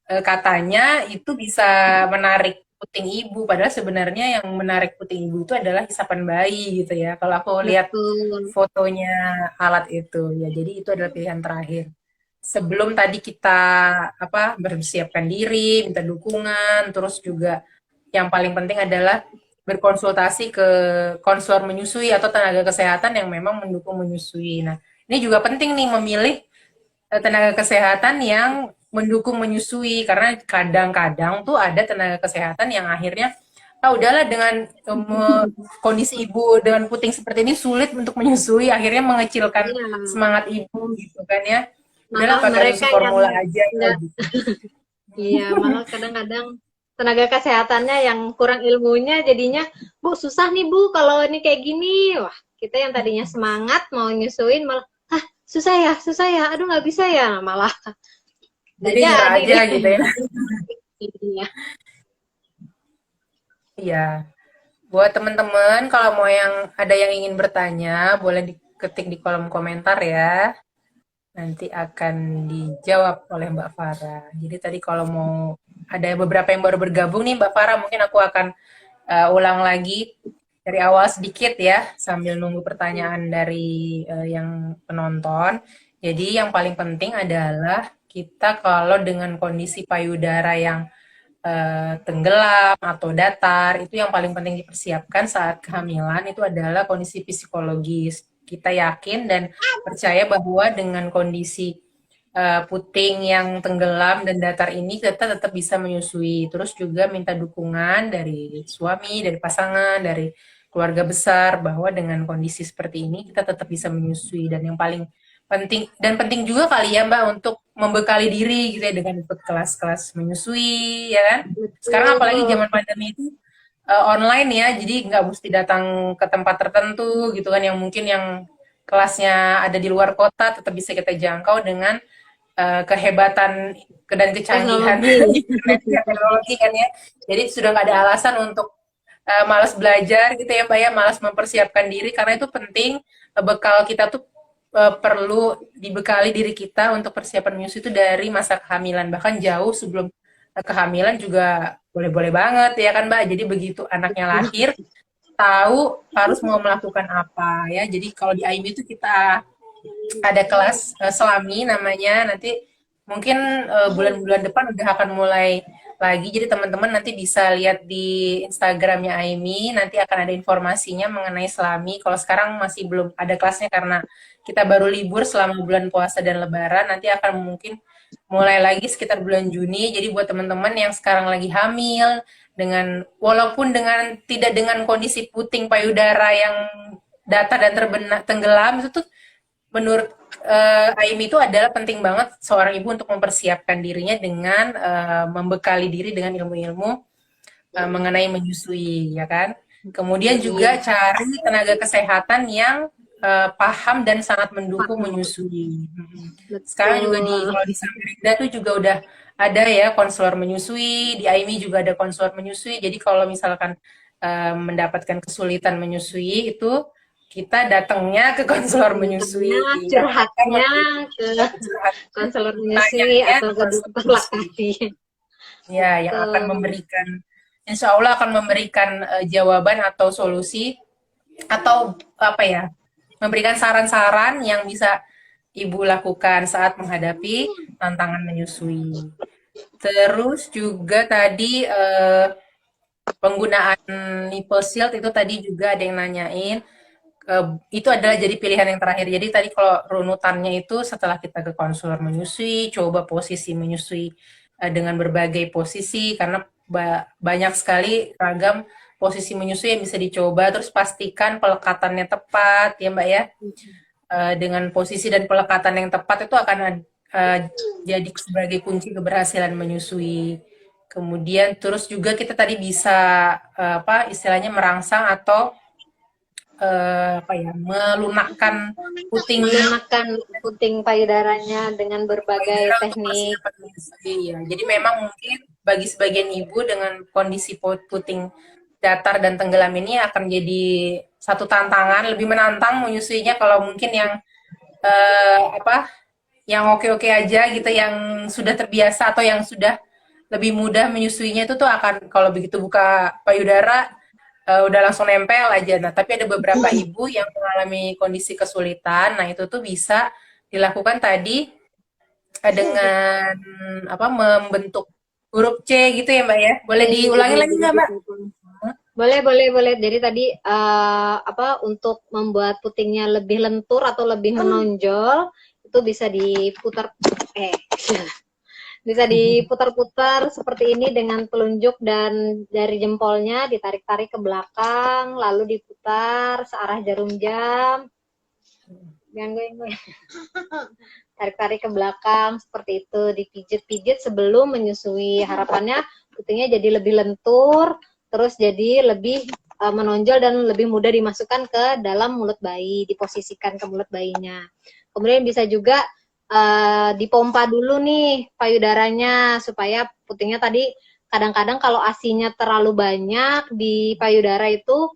katanya itu bisa menarik puting ibu. Padahal sebenarnya yang menarik puting ibu itu adalah hisapan bayi gitu ya. Kalau aku lihat Betul. fotonya alat itu ya, jadi itu adalah pilihan terakhir. Sebelum tadi kita apa bersiapkan diri, minta dukungan, terus juga yang paling penting adalah berkonsultasi ke konselor menyusui atau tenaga kesehatan yang memang mendukung menyusui. Nah, ini juga penting nih memilih tenaga kesehatan yang mendukung menyusui karena kadang-kadang tuh ada tenaga kesehatan yang akhirnya udahlah dengan kondisi ibu dengan puting seperti ini sulit untuk menyusui, akhirnya mengecilkan Iya, semangat ibu gitu kan ya, udahlah malah pakai mereka susu yang formula aja nggak, gitu. iya, malah kadang-kadang tenaga kesehatannya yang kurang ilmunya jadinya, Bu, susah nih Bu kalau ini kayak gini. Wah, kita yang tadinya semangat mau nyusuin malah, ah, susah ya, aduh nggak bisa ya, nah, malah nggak Jadi nyerah jadi aja deh. gitu ya. Iya. Iya, buat teman-teman kalau mau yang ada yang ingin bertanya boleh diketik di kolom komentar ya. Nanti akan dijawab oleh Mbak Farah. Jadi tadi kalau mau ada beberapa yang baru bergabung nih Mbak Farah, mungkin aku akan ulang lagi dari awal sedikit ya, sambil nunggu pertanyaan dari yang penonton. Jadi yang paling penting adalah kita kalau dengan kondisi payudara yang tenggelam atau datar, itu yang paling penting dipersiapkan saat kehamilan itu adalah kondisi psikologis. Kita yakin dan percaya bahwa dengan kondisi puting yang tenggelam dan datar ini kita tetap bisa menyusui. Terus juga minta dukungan dari suami, dari pasangan, dari keluarga besar bahwa dengan kondisi seperti ini kita tetap bisa menyusui. Dan yang paling penting dan penting juga kali ya Mbak untuk membekali diri gitu ya dengan ikut kelas-kelas menyusui ya kan. Sekarang apalagi Betul. zaman pandemi itu online ya, jadi nggak mesti datang ke tempat tertentu gitu kan yang mungkin yang kelasnya ada di luar kota tetap bisa kita jangkau dengan kehebatan dan kecanggihan Teknologi. internet ya, teknologi kan ya. Jadi sudah nggak ada alasan untuk malas belajar gitu ya Mbak ya, malas mempersiapkan diri karena itu penting. Bekal kita tuh perlu dibekali diri kita untuk persiapan menyusui itu dari masa kehamilan, bahkan jauh sebelum kehamilan juga boleh-boleh banget ya kan Mbak. Jadi begitu anaknya lahir tahu harus mau melakukan apa ya. Jadi kalau di AIMI itu kita ada kelas selami namanya, nanti mungkin bulan-bulan depan udah akan mulai lagi, jadi teman-teman nanti bisa lihat di Instagramnya Aimi, nanti akan ada informasinya mengenai selami. Kalau sekarang masih belum ada kelasnya karena kita baru libur selama bulan puasa dan lebaran, nanti akan mungkin mulai lagi sekitar bulan Juni. Jadi buat teman-teman yang sekarang lagi hamil, dengan walaupun dengan tidak dengan kondisi puting payudara yang datar dan tenggelam, itu tuh menurut Aimi itu adalah penting banget seorang ibu untuk mempersiapkan dirinya dengan membekali diri dengan ilmu-ilmu mengenai menyusui, ya kan? Kemudian juga Iya. cari tenaga kesehatan yang paham dan sangat mendukung Paham. menyusui. Sekarang juga Betul. kalau di Samarinda tuh juga udah ada ya konselor menyusui, di Aimi juga ada konselor menyusui. Jadi kalau misalkan mendapatkan kesulitan menyusui itu kita datangnya ke konselor Datangnya, menyusui yang akan curhatnya ke curhat, konselor menyusui tanyanya atau ke ke konselor dokter menyusui. laki. Ya, yang akan Betul. memberikan, insya Allah akan memberikan jawaban atau solusi atau apa ya, memberikan saran-saran yang bisa ibu lakukan saat menghadapi tantangan menyusui. Terus juga tadi penggunaan nipple shield itu tadi juga ada yang nanyain. Itu adalah jadi pilihan yang terakhir. Jadi tadi kalau runutannya itu setelah kita ke konselor menyusui, coba posisi menyusui dengan berbagai posisi karena banyak sekali ragam posisi menyusui yang bisa dicoba. Terus pastikan pelekatannya tepat ya Mbak ya. Dengan posisi dan pelekatan yang tepat itu akan jadi sebagai kunci keberhasilan menyusui. Kemudian terus juga kita tadi bisa apa istilahnya merangsang atau apa ya melunakkan puting Melunakkan puting payudaranya dengan berbagai payudara untuk teknik. persiapan menyusui ya. Jadi memang mungkin bagi sebagian ibu dengan kondisi puting datar dan tenggelam ini akan jadi satu tantangan lebih menantang menyusuinya kalau mungkin yang apa yang oke-oke aja gitu yang sudah terbiasa atau yang sudah lebih mudah menyusuinya itu tuh akan kalau begitu buka payudara udah langsung nempel aja. Nah, tapi ada beberapa ibu yang mengalami kondisi kesulitan. Nah, itu tuh bisa dilakukan tadi dengan apa membentuk huruf C gitu ya, Mbak ya. Boleh diulangi lagi nggak, Mbak? Boleh, boleh, boleh. Jadi tadi apa untuk membuat putingnya lebih lentur atau lebih menonjol itu bisa diputar eh bisa diputar-putar seperti ini dengan telunjuk dan jari jempolnya ditarik-tarik ke belakang lalu diputar searah jarum jam. Jangan goyang-goyang. Tarik-tarik ke belakang seperti itu, dipijit-pijit sebelum menyusui. Harapannya putingnya jadi lebih lentur, terus jadi lebih menonjol dan lebih mudah dimasukkan ke dalam mulut bayi, diposisikan ke mulut bayinya. Kemudian bisa juga dipompa dulu nih payudaranya supaya putingnya tadi kadang-kadang kalau asinya terlalu banyak di payudara itu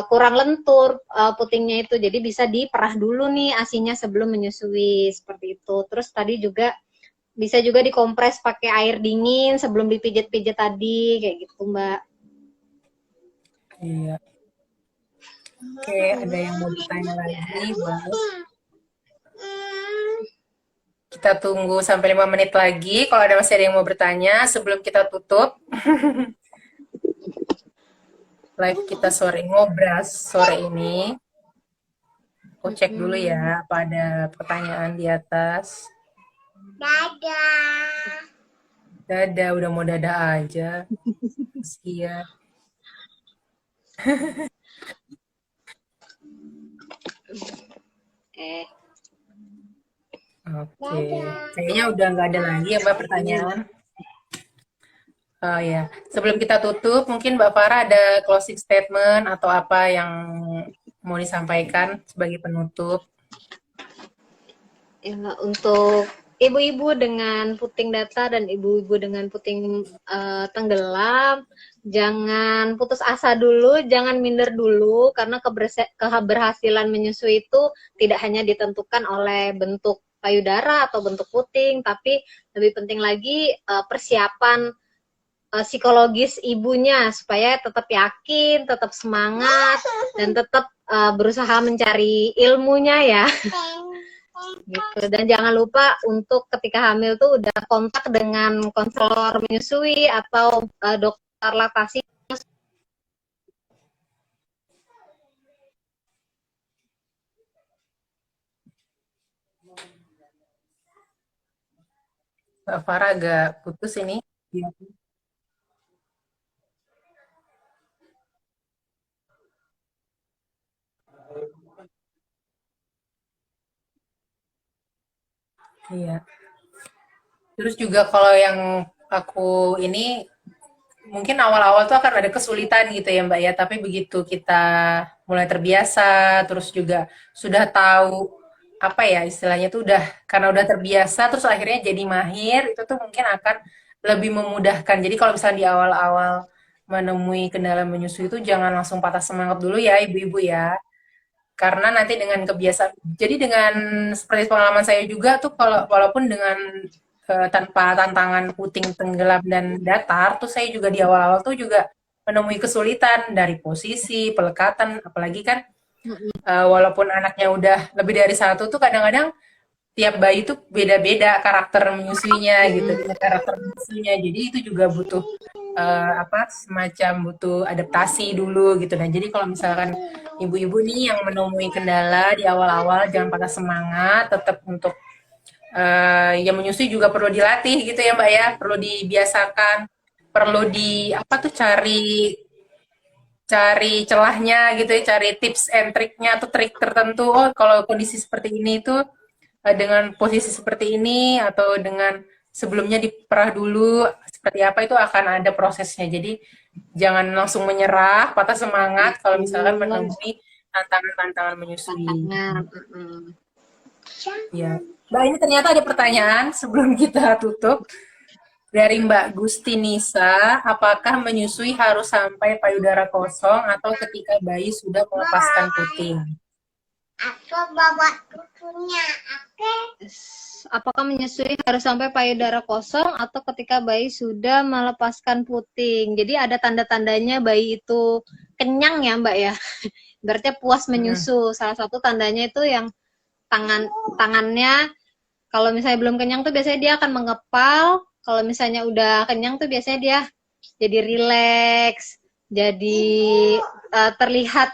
kurang lentur putingnya itu, jadi bisa diperah dulu nih asinya sebelum menyusui seperti itu. Terus tadi juga bisa juga dikompres pakai air dingin sebelum dipijit-pijit tadi kayak gitu Mbak. Iya. Oke, ada yang mau bertanya lagi? Boleh. Kita tunggu sampai 5 menit lagi. Kalau ada masih ada yang mau bertanya sebelum kita tutup live kita sore ngobras sore ini. Aku cek dulu ya apa ada pertanyaan di atas. Dadah. Dadah, udah mau dadah aja. Iya. Oke, kayaknya udah nggak ada lagi ya Mbak pertanyaan. Oh ya, sebelum kita tutup, mungkin Mbak Farah ada closing statement atau apa yang mau disampaikan sebagai penutup. Ya, untuk ibu-ibu dengan puting datar dan ibu-ibu dengan puting tenggelam, jangan putus asa dulu, jangan minder dulu, karena keberhasilan menyusui itu tidak hanya ditentukan oleh bentuk payudara atau bentuk puting, tapi lebih penting lagi persiapan psikologis ibunya supaya tetap yakin, tetap semangat, dan tetap berusaha mencari ilmunya ya. Gitu. Dan jangan lupa untuk ketika hamil tuh udah kontak dengan konselor menyusui atau dokter laktasi. Mbak Farah agak putus ini. Iya. Iya. Terus juga kalau yang aku ini mungkin awal-awal tuh akan ada kesulitan gitu ya Mbak ya, tapi begitu kita mulai terbiasa, terus juga sudah tahu apa ya istilahnya tuh udah karena udah terbiasa, terus akhirnya jadi mahir, itu tuh mungkin akan lebih memudahkan. Jadi kalau misalnya di awal-awal menemui kendala menyusui itu jangan langsung patah semangat dulu ya ibu-ibu ya. Karena nanti dengan kebiasaan, jadi dengan seperti pengalaman saya juga tuh kalau walaupun dengan tanpa tantangan puting tenggelam dan datar, tuh saya juga di awal-awal tuh juga menemui kesulitan dari posisi, pelekatan, apalagi kan walaupun anaknya udah lebih dari satu tuh kadang-kadang tiap bayi tuh beda-beda karakter menyusuinya gitu, karakter menyusuinya. Jadi itu juga butuh apa semacam butuh adaptasi dulu gitu. Nah, jadi kalau misalkan ibu-ibu nih yang menemui kendala di awal-awal jangan patah semangat, tetap untuk yang menyusui juga perlu dilatih gitu ya Mbak ya, perlu dibiasakan, perlu di apa tuh cari cari celahnya gitu ya, cari tips and triknya atau trik tertentu. Oh, kalau kondisi seperti ini tuh dengan posisi seperti ini atau dengan sebelumnya diperah dulu seperti apa itu akan ada prosesnya. Jadi jangan langsung menyerah, patah semangat kalau misalkan menemui tantangan-tantangan menyusui. Ya. Mbak, ini ternyata ada pertanyaan sebelum kita tutup. Dari Mbak Gusti Nisa, apakah menyusui harus sampai payudara kosong atau ketika bayi sudah melepaskan puting? Aku bawa susunya. Oke. Apakah menyusui harus sampai payudara kosong atau ketika bayi sudah melepaskan puting? Jadi ada tanda-tandanya bayi itu kenyang ya Mbak ya. Berarti puas menyusu. Salah satu tandanya itu yang tangannya kalau misalnya belum kenyang tuh biasanya dia akan mengepal. Kalau misalnya udah kenyang tuh biasanya dia jadi rileks, jadi terlihat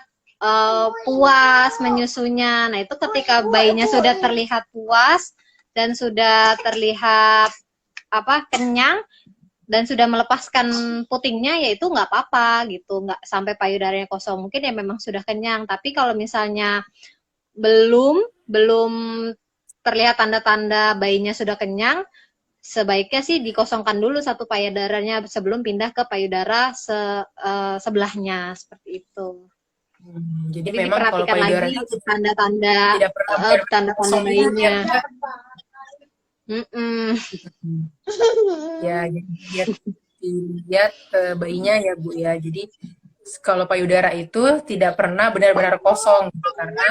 puas menyusunya. Nah, itu ketika bayinya sudah terlihat puas dan sudah terlihat kenyang dan sudah melepaskan putingnya, ya itu nggak apa-apa gitu, nggak sampai payudaranya kosong. Mungkin ya memang sudah kenyang, tapi kalau misalnya belum terlihat tanda-tanda bayinya sudah kenyang, sebaiknya sih dikosongkan dulu satu payudaranya sebelum pindah ke payudara sebelahnya, seperti itu. Jadi Jadi memang kalau diperhatikan payudara lagi itu tanda-tanda tidak pernah benar-benar tanda-tanda kosong ya, bayinya. Ya, jadi dilihat bayinya ya Bu ya. Jadi kalau payudara itu tidak pernah benar-benar kosong gitu, karena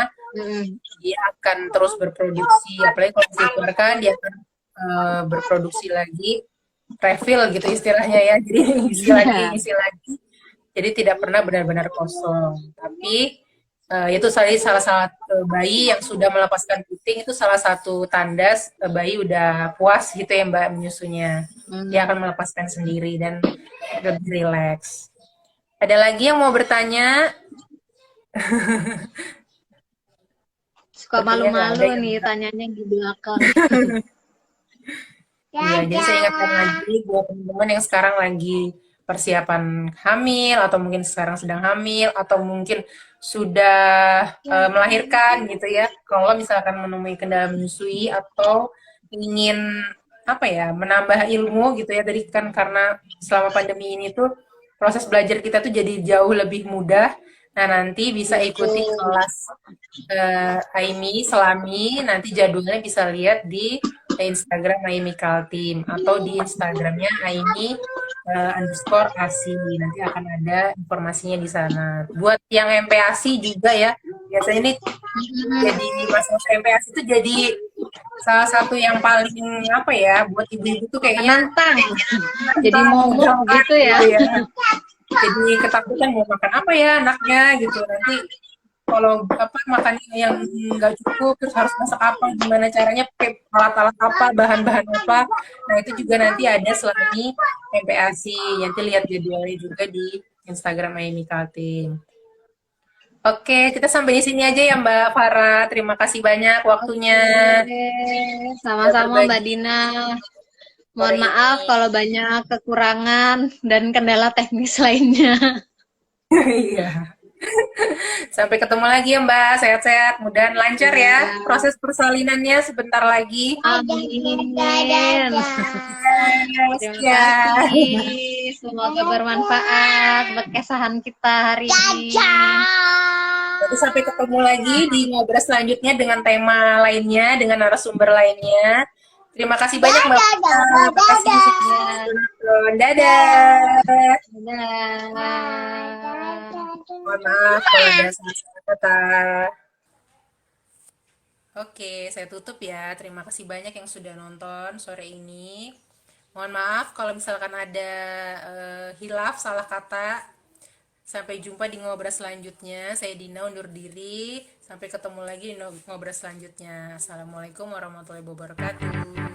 dia akan terus berproduksi. Apalagi kalau dikeluarkan dia akan berproduksi lagi, refill gitu istilahnya ya. Jadi ngisi lagi. Jadi tidak pernah benar-benar kosong. Tapi itu salah satu bayi yang sudah melepaskan puting itu salah satu tanda bayi udah puas gitu ya Mbak menyusunya. Dia akan melepaskan sendiri dan lebih rileks. Ada lagi yang mau bertanya? Suka malu-malu yang... nih tanyanya di belakang. Iya, jadi saya ingatkan lagi buat teman-teman yang sekarang lagi persiapan hamil atau mungkin sekarang sedang hamil atau mungkin sudah melahirkan gitu ya. Kalau misalkan menemui kendala menyusui atau ingin menambah ilmu gitu ya, tadi kan karena selama pandemi ini tuh proses belajar kita tuh jadi jauh lebih mudah. Nah, nanti bisa ikuti kelas Aimi Selami, nanti jadwalnya bisa lihat di Instagram Aimi Kaltim atau di Instagramnya Aimi _asi. Nanti akan ada informasinya di sana. Buat yang MPASI juga ya, biasanya ini jadi masa MPASI itu jadi salah satu yang paling buat ibu-ibu tuh kayaknya menantang. Jadi momok gitu ya. Jadi ketakutan mau makan apa ya anaknya gitu, nanti kalau makannya yang nggak cukup terus harus masak apa, gimana caranya, pakai alat-alat apa, bahan-bahan apa. Nah itu juga nanti ada Selami MPASI, nanti lihat jadwalnya juga di Instagram Aimi Kaltim. Oke, kita sampai di sini aja ya Mbak Farah. Terima kasih banyak waktunya. Sama-sama Mbak Dina. Mohon maaf kalau banyak kekurangan dan kendala teknis lainnya. Iya. Sampai ketemu lagi ya Mbak. Sehat-sehat. Mudahan lancar ya proses persalinannya sebentar lagi. Amin. Terima kasih. Semoga bermanfaat berkesahan kita hari ini. Jadi sampai ketemu lagi di ngobrol selanjutnya dengan tema lainnya, dengan narasumber lainnya. Terima kasih banyak Mbak. Terima kasih. Dadah. Mohon maaf kalau ada salah kata. Oke, saya tutup ya. Terima kasih banyak yang sudah nonton sore ini. Mohon maaf kalau misalkan ada hilaf, salah kata. Sampai jumpa di ngobrol selanjutnya. Saya Dina undur diri. Sampai ketemu lagi di ngobrol selanjutnya. Assalamualaikum warahmatullahi wabarakatuh.